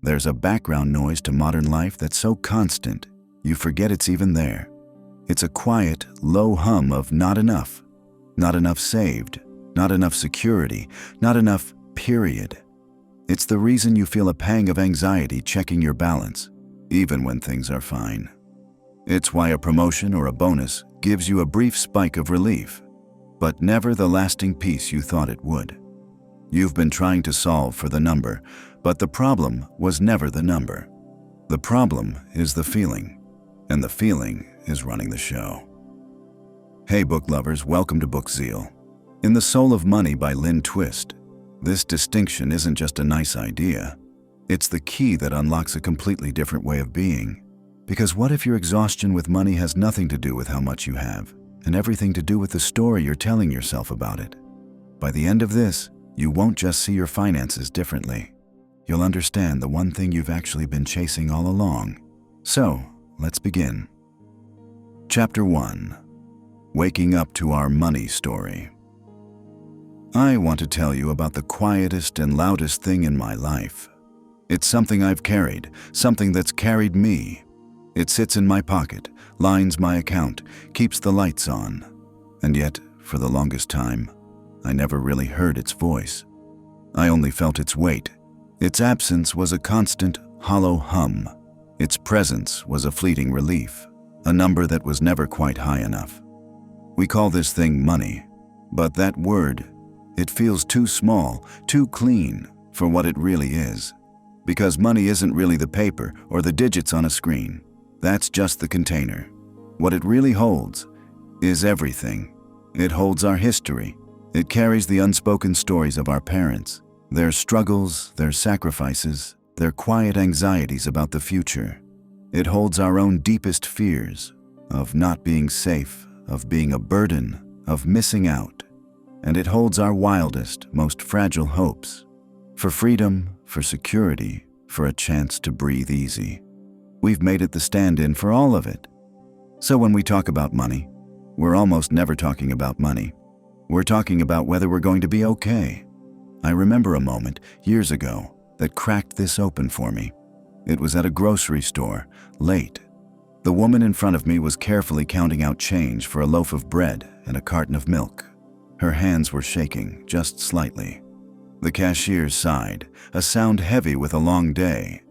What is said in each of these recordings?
There's a background noise to modern life that's so constant, you forget it's even there. It's a quiet, low hum of not enough. Not enough saved, not enough security, not enough, period. It's the reason you feel a pang of anxiety checking your balance, even when things are fine. It's why a promotion or a bonus gives you a brief spike of relief, but never the lasting peace you thought it would. You've been trying to solve for the number, but the problem was never the number. The problem is the feeling, and the feeling is running the show. Hey book lovers, welcome to BOOKZEAL. In The Soul of Money by Lynne Twist, this distinction isn't just a nice idea. It's the key that unlocks a completely different way of being. Because what if your exhaustion with money has nothing to do with how much you have, and everything to do with the story you're telling yourself about it? By the end of this, you won't just see your finances differently. You'll understand the one thing you've actually been chasing all along. So, let's begin. Chapter 1. Waking Up to Our Money Story. I want to tell you about the quietest and loudest thing in my life. It's something I've carried, something that's carried me. It sits in my pocket, lines my account, keeps the lights on. And yet, for the longest time, I never really heard its voice. I only felt its weight. Its absence was a constant, hollow hum. Its presence was a fleeting relief, a number that was never quite high enough. We call this thing money, but that word, it feels too small, too clean for what it really is. Because money isn't really the paper or the digits on a screen. That's just the container. What it really holds is everything. It holds our history. It carries the unspoken stories of our parents, their struggles, their sacrifices, their quiet anxieties about the future. It holds our own deepest fears of not being safe, of being a burden, of missing out. And it holds our wildest, most fragile hopes for freedom, for security, for a chance to breathe easy. We've made it the stand-in for all of it. So when we talk about money, we're almost never talking about money. We're talking about whether we're going to be okay. I remember a moment, years ago, that cracked this open for me. It was at a grocery store, late. The woman in front of me was carefully counting out change for a loaf of bread and a carton of milk. Her hands were shaking, just slightly. The cashier sighed, a sound heavy with a long day,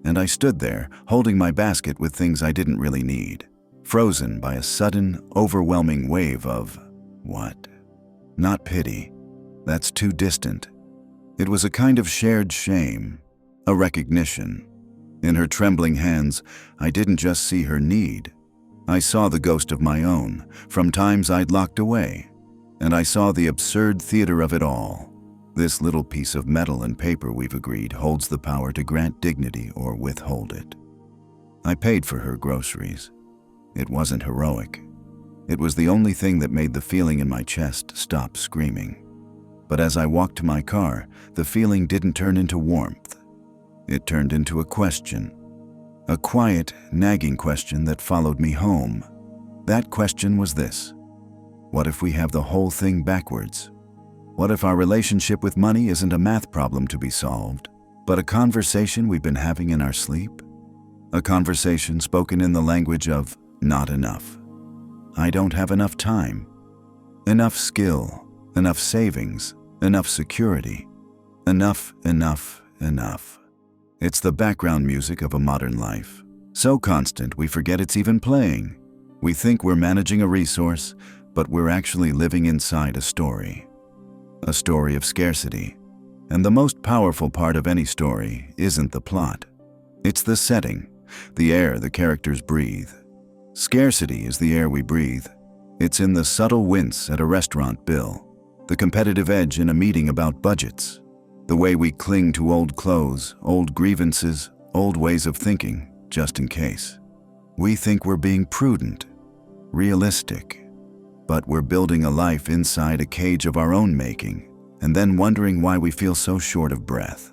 and I stood there, holding my basket with things I didn't really need, frozen by a sudden, overwhelming wave of what? Not pity. That's too distant. It was a kind of shared shame, a recognition. In her trembling hands, I didn't just see her need. I saw the ghost of my own, from times I'd locked away, and I saw the absurd theater of it all. This little piece of metal and paper, we've agreed, holds the power to grant dignity or withhold it. I paid for her groceries. It wasn't heroic. It was the only thing that made the feeling in my chest stop screaming. But as I walked to my car, the feeling didn't turn into warmth. It turned into a question. A quiet, nagging question that followed me home. That question was this: what if we have the whole thing backwards? What if our relationship with money isn't a math problem to be solved, but a conversation we've been having in our sleep? A conversation spoken in the language of not enough. I don't have enough time, enough skill, enough savings, enough security, enough. It's the background music of a modern life. So constant we forget it's even playing. We think we're managing a resource, but we're actually living inside a story. A story of scarcity. And the most powerful part of any story isn't the plot. It's the setting, the air the characters breathe. Scarcity is the air we breathe. It's in the subtle wince at a restaurant bill, the competitive edge in a meeting about budgets, the way we cling to old clothes, old grievances, old ways of thinking, just in case. We think we're being prudent, realistic, but we're building a life inside a cage of our own making, and then wondering why we feel so short of breath.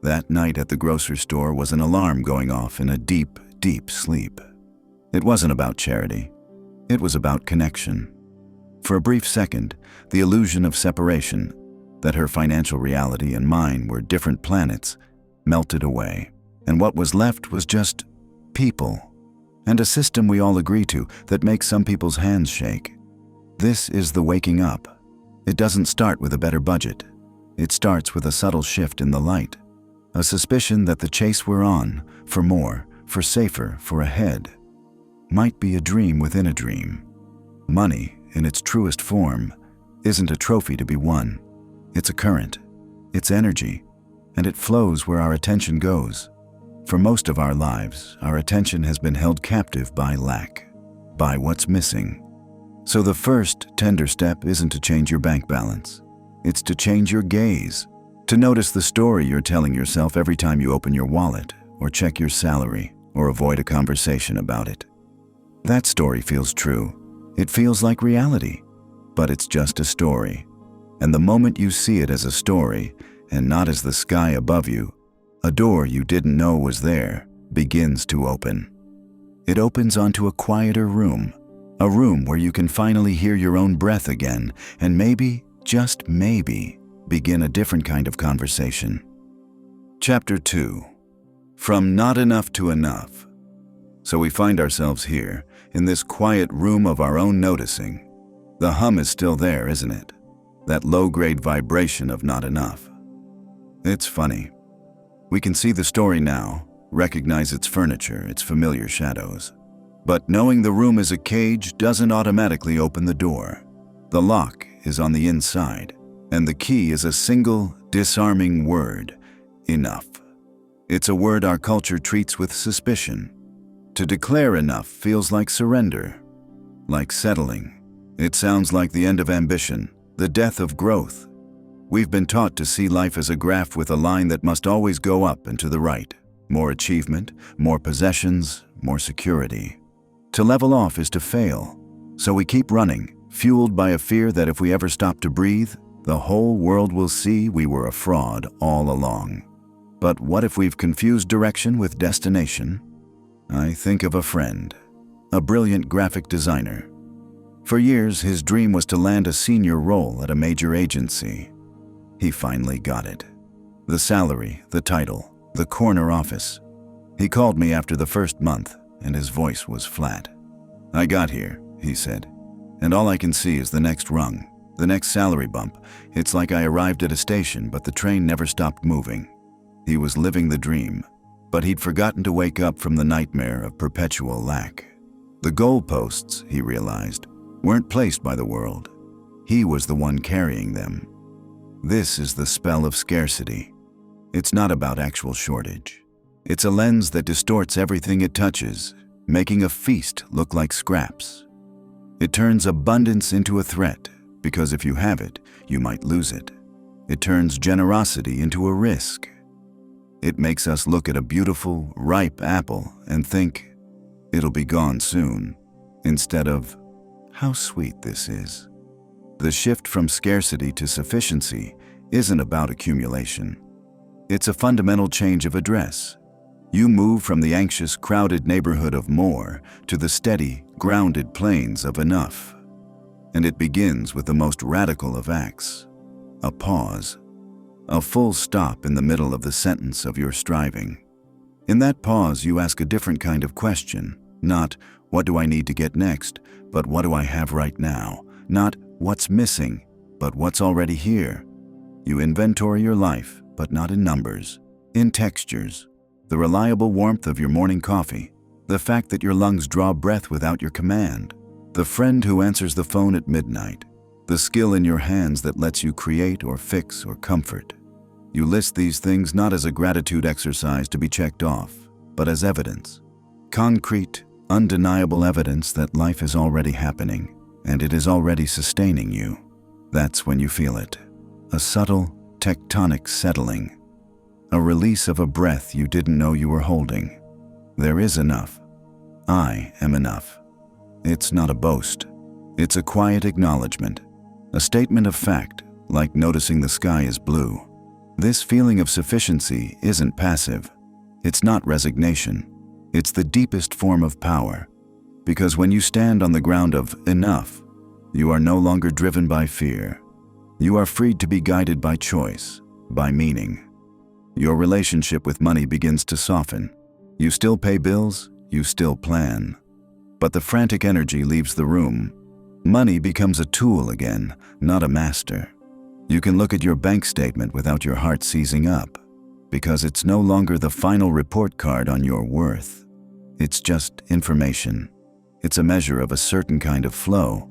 That night at the grocery store was an alarm going off in a deep, deep sleep. It wasn't about charity. It was about connection. For a brief second, the illusion of separation, that her financial reality and mine were different planets, melted away. And what was left was just people, and a system we all agree to that makes some people's hands shake. This is the waking up. It doesn't start with a better budget. It starts with a subtle shift in the light, a suspicion that the chase we're on, for more, for safer, for ahead, might be a dream within a dream. Money, in its truest form, isn't a trophy to be won. It's a current, it's energy, and it flows where our attention goes. For most of our lives, our attention has been held captive by lack, by what's missing. So the first tender step isn't to change your bank balance. It's to change your gaze, to notice the story you're telling yourself every time you open your wallet, or check your salary, or avoid a conversation about it. That story feels true. It feels like reality, but it's just a story. And the moment you see it as a story, and not as the sky above you, a door you didn't know was there begins to open. It opens onto a quieter room, a room where you can finally hear your own breath again, and maybe, just maybe, begin a different kind of conversation. Chapter 2. From Not Enough to Enough. So we find ourselves here, in this quiet room of our own noticing. The hum is still there, isn't it? That low-grade vibration of not enough. It's funny. We can see the story now, recognize its furniture, its familiar shadows. But knowing the room is a cage doesn't automatically open the door. The lock is on the inside, and the key is a single, disarming word: enough. It's a word our culture treats with suspicion. To declare enough feels like surrender, like settling. It sounds like the end of ambition, the death of growth. We've been taught to see life as a graph with a line that must always go up and to the right. More achievement, more possessions, more security. To level off is to fail. So we keep running, fueled by a fear that if we ever stop to breathe, the whole world will see we were a fraud all along. But what if we've confused direction with destination? I think of a friend, a brilliant graphic designer. For years, his dream was to land a senior role at a major agency. He finally got it. The salary, the title, the corner office. He called me after the first month, and his voice was flat. "I got here," he said, "and all I can see is the next rung, the next salary bump. It's like I arrived at a station, but the train never stopped moving." He was living the dream, but he'd forgotten to wake up from the nightmare of perpetual lack. The goalposts, he realized, weren't placed by the world. He was the one carrying them. This is the spell of scarcity. It's not about actual shortage. It's a lens that distorts everything it touches, making a feast look like scraps. It turns abundance into a threat, because if you have it, you might lose it. It turns generosity into a risk. It makes us look at a beautiful, ripe apple and think, it'll be gone soon, instead of, how sweet this is. The shift from scarcity to sufficiency isn't about accumulation. It's a fundamental change of address. You move from the anxious, crowded neighborhood of more to the steady, grounded plains of enough. And it begins with the most radical of acts: a pause. A full stop in the middle of the sentence of your striving. In that pause, you ask a different kind of question. Not, what do I need to get next, but what do I have right now? Not, what's missing, but what's already here. You inventory your life, but not in numbers, in textures. The reliable warmth of your morning coffee, the fact that your lungs draw breath without your command, the friend who answers the phone at midnight, the skill in your hands that lets you create or fix or comfort. You list these things not as a gratitude exercise to be checked off, but as evidence. Concrete, undeniable evidence that life is already happening, and it is already sustaining you. That's when you feel it. A subtle, tectonic settling. A release of a breath you didn't know you were holding. There is enough. I am enough. It's not a boast. It's a quiet acknowledgement. A statement of fact, like noticing the sky is blue. This feeling of sufficiency isn't passive. It's not resignation. It's the deepest form of power. Because when you stand on the ground of enough, you are no longer driven by fear. You are freed to be guided by choice, by meaning. Your relationship with money begins to soften. You still pay bills, you still plan. But the frantic energy leaves the room. Money becomes a tool again, not a master. You can look at your bank statement without your heart seizing up, because it's no longer the final report card on your worth. It's just information. It's a measure of a certain kind of flow,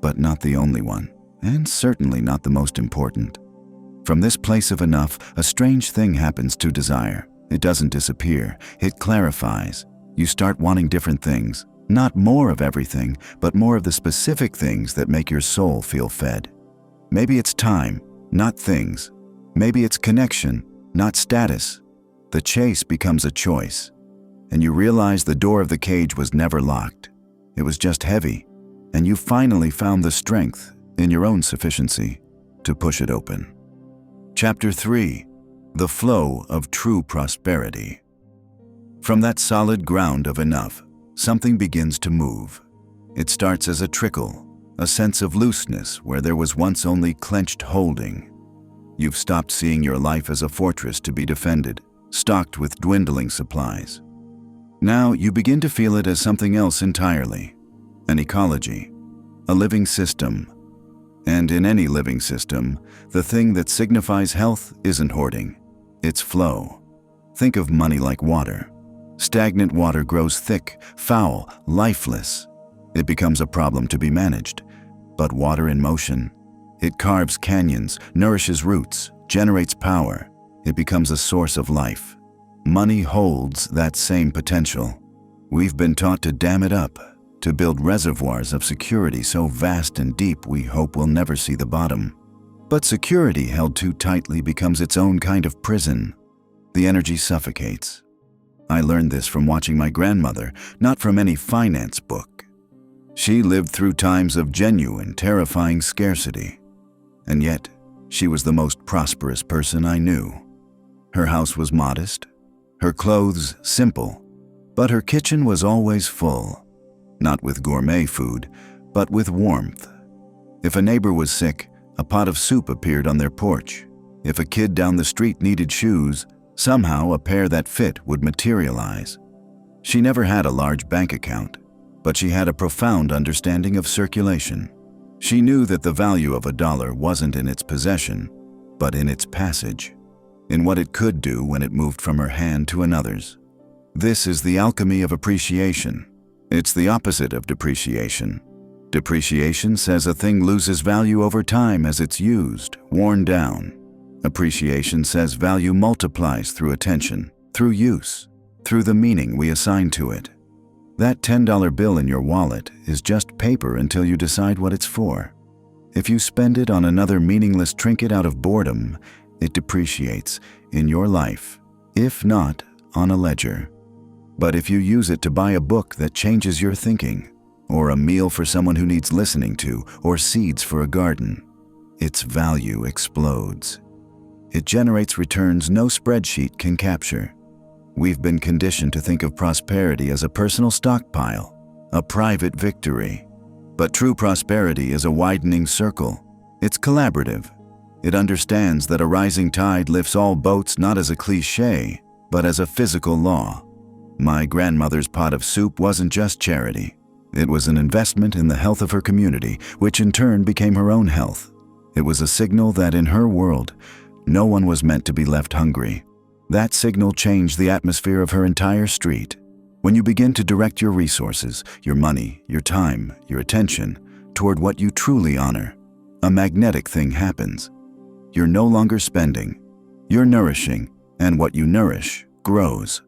but not the only one, and certainly not the most important. From this place of enough, a strange thing happens to desire. It doesn't disappear, it clarifies. You start wanting different things, not more of everything, but more of the specific things that make your soul feel fed. Maybe it's time, not things. Maybe it's connection, not status. The chase becomes a choice, and you realize the door of the cage was never locked. It was just heavy, and you finally found the strength in your own sufficiency to push it open. Chapter 3. The Flow of True Prosperity. From that solid ground of enough, something begins to move. It starts as a trickle, a sense of looseness where there was once only clenched holding. You've stopped seeing your life as a fortress to be defended, stocked with dwindling supplies. Now you begin to feel it as something else entirely, an ecology, a living system. And in any living system, the thing that signifies health isn't hoarding, it's flow. Think of money like water. Stagnant water grows thick, foul, lifeless. It becomes a problem to be managed. But water in motion, it carves canyons, nourishes roots, generates power. It becomes a source of life. Money holds that same potential. We've been taught to dam it up, to build reservoirs of security so vast and deep we hope we'll never see the bottom. But security held too tightly becomes its own kind of prison. The energy suffocates. I learned this from watching my grandmother, not from any finance book. She lived through times of genuine, terrifying scarcity. And yet, she was the most prosperous person I knew. Her house was modest, her clothes simple, but her kitchen was always full. Not with gourmet food, but with warmth. If a neighbor was sick, a pot of soup appeared on their porch. If a kid down the street needed shoes, somehow a pair that fit would materialize. She never had a large bank account, but she had a profound understanding of circulation. She knew that the value of $1 wasn't in its possession, but in its passage, in what it could do when it moved from her hand to another's. This is the alchemy of appreciation. It's the opposite of depreciation. Depreciation says a thing loses value over time as it's used, worn down. Appreciation says value multiplies through attention, through use, through the meaning we assign to it. That $10 bill in your wallet is just paper until you decide what it's for. If you spend it on another meaningless trinket out of boredom, it depreciates in your life, if not on a ledger. But if you use it to buy a book that changes your thinking, or a meal for someone who needs listening to, or seeds for a garden, its value explodes. It generates returns no spreadsheet can capture. We've been conditioned to think of prosperity as a personal stockpile, a private victory. But true prosperity is a widening circle. It's collaborative. It understands that a rising tide lifts all boats not as a cliché, but as a physical law. My grandmother's pot of soup wasn't just charity. It was an investment in the health of her community, which in turn became her own health. It was a signal that in her world, no one was meant to be left hungry. That signal changed the atmosphere of her entire street. When you begin to direct your resources, your money, your time, your attention, toward what you truly honor, a magnetic thing happens. You're no longer spending, you're nourishing, and what you nourish grows.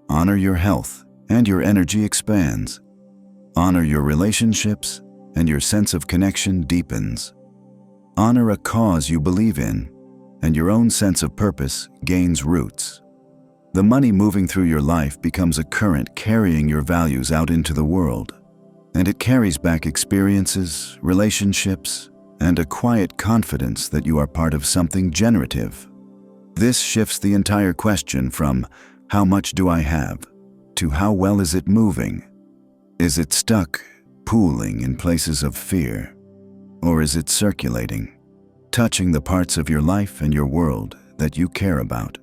Honor your health, and your energy expands. Honor your relationships, and your sense of connection deepens. Honor a cause you believe in, and your own sense of purpose gains roots. The money moving through your life becomes a current carrying your values out into the world, and it carries back experiences, relationships, and a quiet confidence that you are part of something generative. This shifts the entire question from "how much do I have?" to "how well is it moving?" Is it stuck, pooling in places of fear? Or is it circulating, touching the parts of your life and your world that you care about?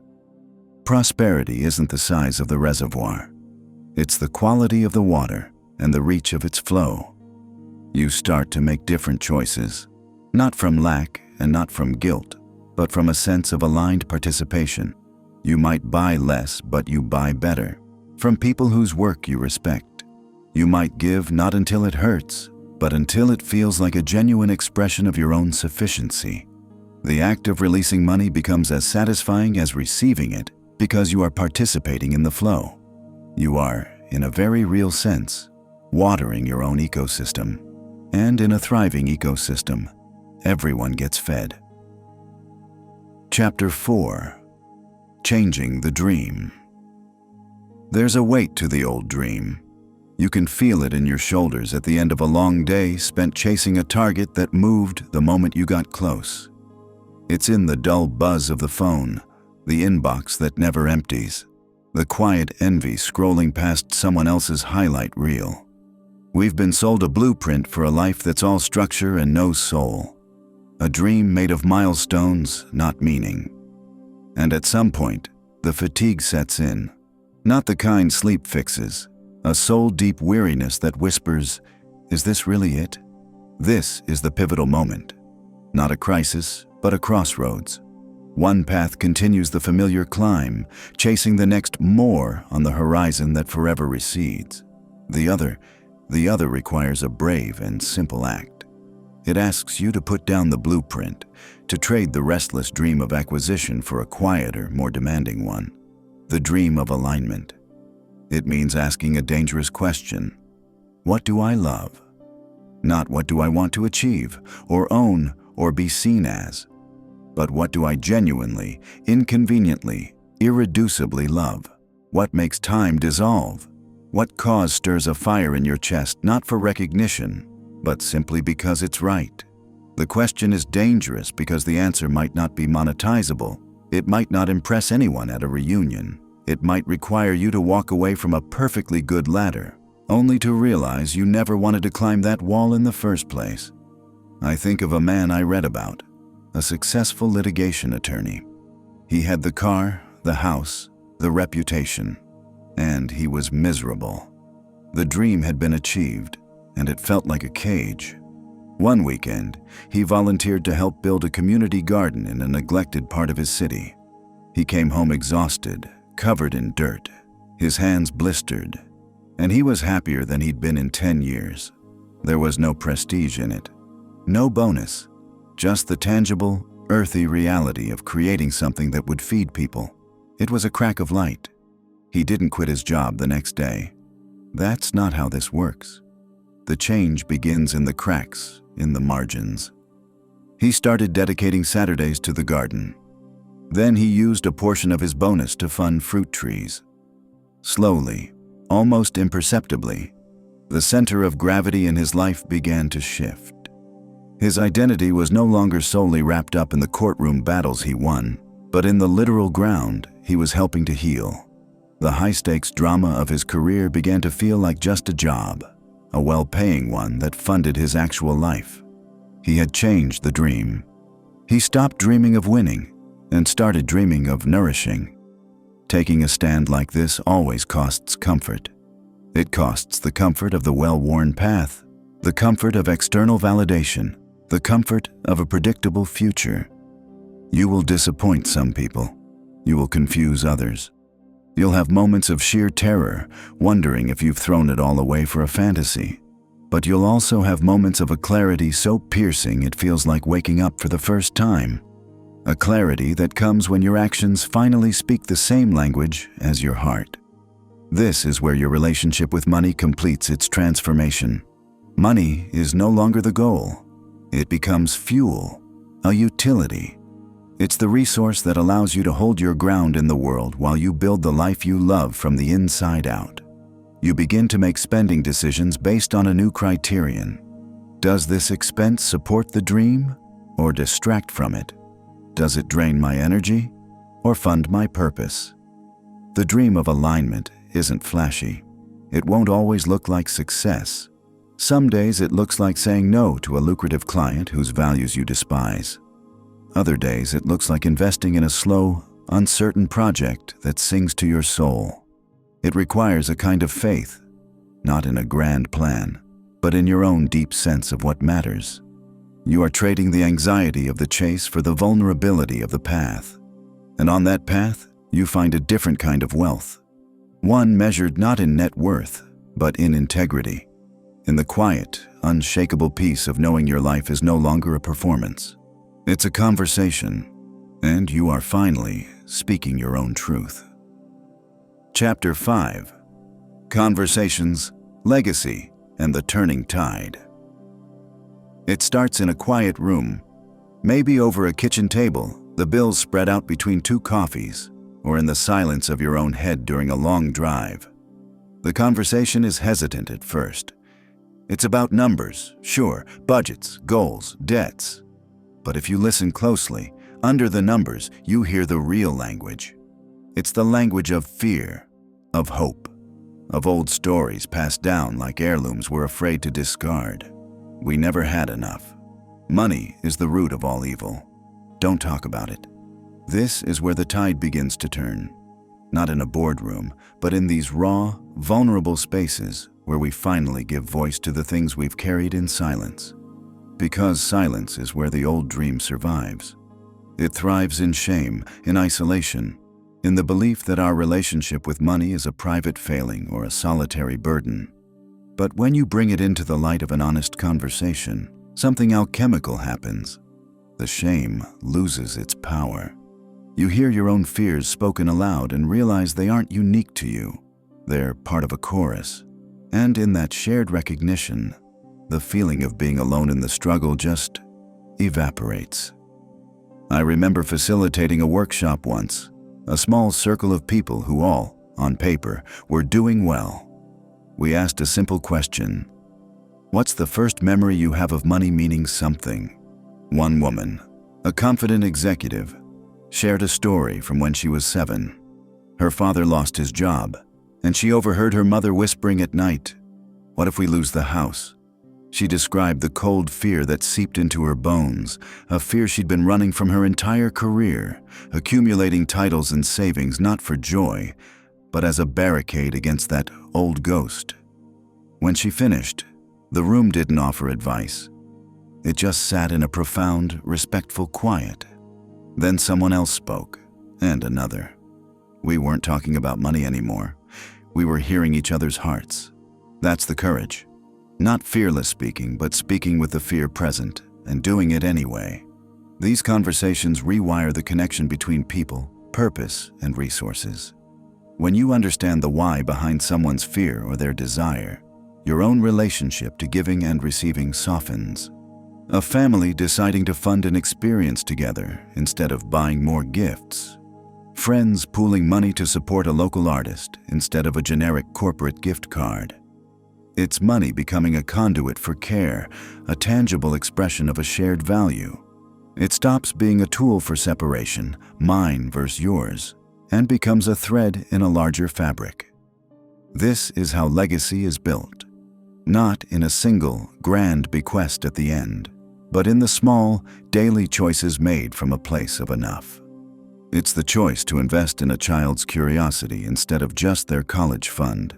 prosperity isn't the size of the reservoir. It's the quality of the water and the reach of its flow. You start to make different choices, not from lack and not from guilt, but from a sense of aligned participation. You might buy less, but you buy better, from people whose work you respect. You might give not until it hurts, but until it feels like a genuine expression of your own sufficiency. The act of releasing money becomes as satisfying as receiving it because you are participating in the flow. You are, in a very real sense, watering your own ecosystem. And in a thriving ecosystem, everyone gets fed. Chapter 4. Changing the Dream. There's a weight to the old dream. You can feel it in your shoulders at the end of a long day spent chasing a target that moved the moment you got close. It's in the dull buzz of the phone, the inbox that never empties, the quiet envy scrolling past someone else's highlight reel. We've been sold a blueprint for a life that's all structure and no soul. A dream made of milestones, not meaning. And at some point, the fatigue sets in. Not the kind sleep fixes. A soul-deep weariness that whispers, "Is this really it?" This is the pivotal moment. Not a crisis, but a crossroads. One path continues the familiar climb, chasing the next more on the horizon that forever recedes. The other requires a brave and simple act. It asks you to put down the blueprint, to trade the restless dream of acquisition for a quieter, more demanding one. The dream of alignment. It means asking a dangerous question. What do I love? Not what do I want to achieve, or own, or be seen as, but what do I genuinely, inconveniently, irreducibly love? What makes time dissolve? What cause stirs a fire in your chest, not for recognition, but simply because it's right? The question is dangerous because the answer might not be monetizable. It might not impress anyone at a reunion. It might require you to walk away from a perfectly good ladder, only to realize you never wanted to climb that wall in the first place. I think of a man I read about, a successful litigation attorney. He had the car, the house, the reputation, and he was miserable. The dream had been achieved, and it felt like a cage. One weekend, he volunteered to help build a community garden in a neglected part of his city. He came home exhausted, covered in dirt, his hands blistered, and he was happier than he'd been in 10 years. There was no prestige in it, no bonus, just the tangible, earthy reality of creating something that would feed people. It was a crack of light. He didn't quit his job the next day. That's not how this works. The change begins in the cracks, in the margins. He started dedicating Saturdays to the garden. Then he used a portion of his bonus to fund fruit trees. Slowly, almost imperceptibly, the center of gravity in his life began to shift. His identity was no longer solely wrapped up in the courtroom battles he won, but in the literal ground he was helping to heal. The high-stakes drama of his career began to feel like just a job, a well-paying one that funded his actual life. He had changed the dream. He stopped dreaming of winning and started dreaming of nourishing. Taking a stand like this always costs comfort. It costs the comfort of the well-worn path, the comfort of external validation, the comfort of a predictable future. You will disappoint some people. You will confuse others. You'll have moments of sheer terror, wondering if you've thrown it all away for a fantasy. But you'll also have moments of a clarity so piercing it feels like waking up for the first time. A clarity that comes when your actions finally speak the same language as your heart. This is where your relationship with money completes its transformation. Money is no longer the goal. It becomes fuel, a utility. It's the resource that allows you to hold your ground in the world while you build the life you love from the inside out. You begin to make spending decisions based on a new criterion. Does this expense support the dream or distract from it? Does it drain my energy or fund my purpose? The dream of alignment isn't flashy. It won't always look like success. Some days it looks like saying no to a lucrative client whose values you despise. Other days it looks like investing in a slow, uncertain project that sings to your soul. It requires a kind of faith, not in a grand plan, but in your own deep sense of what matters. You are trading the anxiety of the chase for the vulnerability of the path. And on that path, you find a different kind of wealth. One measured not in net worth, but in integrity. In the quiet, unshakable peace of knowing your life is no longer a performance. It's a conversation, and you are finally speaking your own truth. Chapter 5. Conversations, Legacy, and the Turning Tide. It starts in a quiet room, maybe over a kitchen table, the bills spread out between 2 coffees, or in the silence of your own head during a long drive. The conversation is hesitant at first. It's about numbers, sure, budgets, goals, debts. But if you listen closely, under the numbers, you hear the real language. It's the language of fear, of hope, of old stories passed down like heirlooms we're afraid to discard. We never had enough. Money is the root of all evil. Don't talk about it. This is where the tide begins to turn. Not in a boardroom, but in these raw, vulnerable spaces where we finally give voice to the things we've carried in silence. Because silence is where the old dream survives. It thrives in shame, in isolation, in the belief that our relationship with money is a private failing or a solitary burden. But when you bring it into the light of an honest conversation, something alchemical happens. The shame loses its power. You hear your own fears spoken aloud and realize they aren't unique to you. They're part of a chorus. And in that shared recognition, the feeling of being alone in the struggle just evaporates. I remember facilitating a workshop once, a small circle of people who all, on paper, were doing well. We asked a simple question: what's the first memory you have of money meaning something? One woman, a confident executive, shared a story from when she was 7. Her father lost his job, and she overheard her mother whispering at night, "What if we lose the house?" She described the cold fear that seeped into her bones, a fear she'd been running from her entire career, accumulating titles and savings not for joy, but as a barricade against that old ghost. When she finished, the room didn't offer advice. It just sat in a profound, respectful quiet. Then someone else spoke, and another. We weren't talking about money anymore. We were hearing each other's hearts. That's the courage. Not fearless speaking, but speaking with the fear present, and doing it anyway. These conversations rewire the connection between people, purpose, and resources. When you understand the why behind someone's fear or their desire, your own relationship to giving and receiving softens. A family deciding to fund an experience together instead of buying more gifts. Friends pooling money to support a local artist instead of a generic corporate gift card. It's money becoming a conduit for care, a tangible expression of a shared value. It stops being a tool for separation, mine versus yours, and becomes a thread in a larger fabric. This is how legacy is built. Not in a single, grand bequest at the end, but in the small, daily choices made from a place of enough. It's the choice to invest in a child's curiosity instead of just their college fund.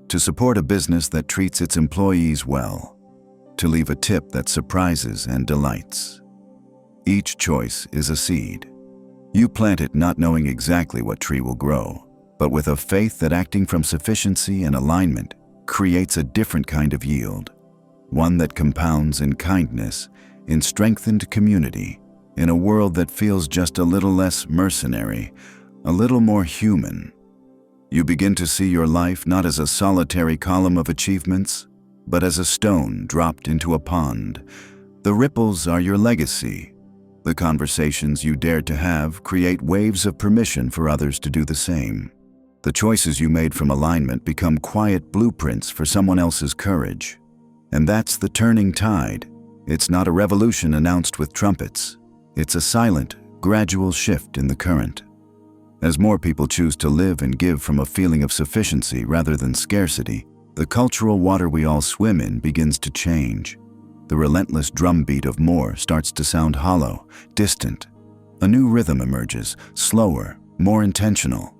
To support a business that treats its employees well. To leave a tip that surprises and delights. Each choice is a seed. You plant it not knowing exactly what tree will grow, but with a faith that acting from sufficiency and alignment creates a different kind of yield. One that compounds in kindness, in strengthened community, in a world that feels just a little less mercenary, a little more human. You begin to see your life not as a solitary column of achievements, but as a stone dropped into a pond. The ripples are your legacy. The conversations you dared to have create waves of permission for others to do the same. The choices you made from alignment become quiet blueprints for someone else's courage. And that's the turning tide. It's not a revolution announced with trumpets. It's a silent, gradual shift in the current. As more people choose to live and give from a feeling of sufficiency rather than scarcity, the cultural water we all swim in begins to change. The relentless drumbeat of more starts to sound hollow, distant. A new rhythm emerges, slower, more intentional.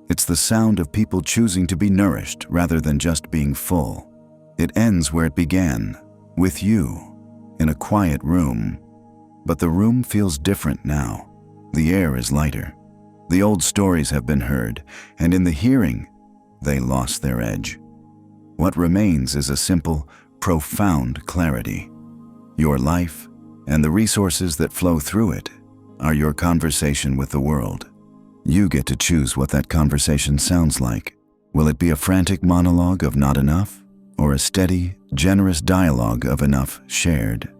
It's the sound of people choosing to be nourished rather than just being full. It ends where it began, with you, in a quiet room. But the room feels different now. The air is lighter. The old stories have been heard, and in the hearing, they lost their edge. What remains is a simple, profound clarity. Your life, and the resources that flow through it, are your conversation with the world. You get to choose what that conversation sounds like. Will it be a frantic monologue of not enough, or a steady, generous dialogue of enough shared?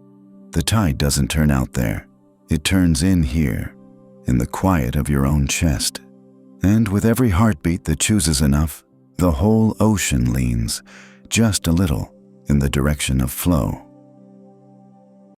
The tide doesn't turn out there. It turns in here, in the quiet of your own chest. And with every heartbeat that chooses enough, the whole ocean leans, just a little, in the direction of flow.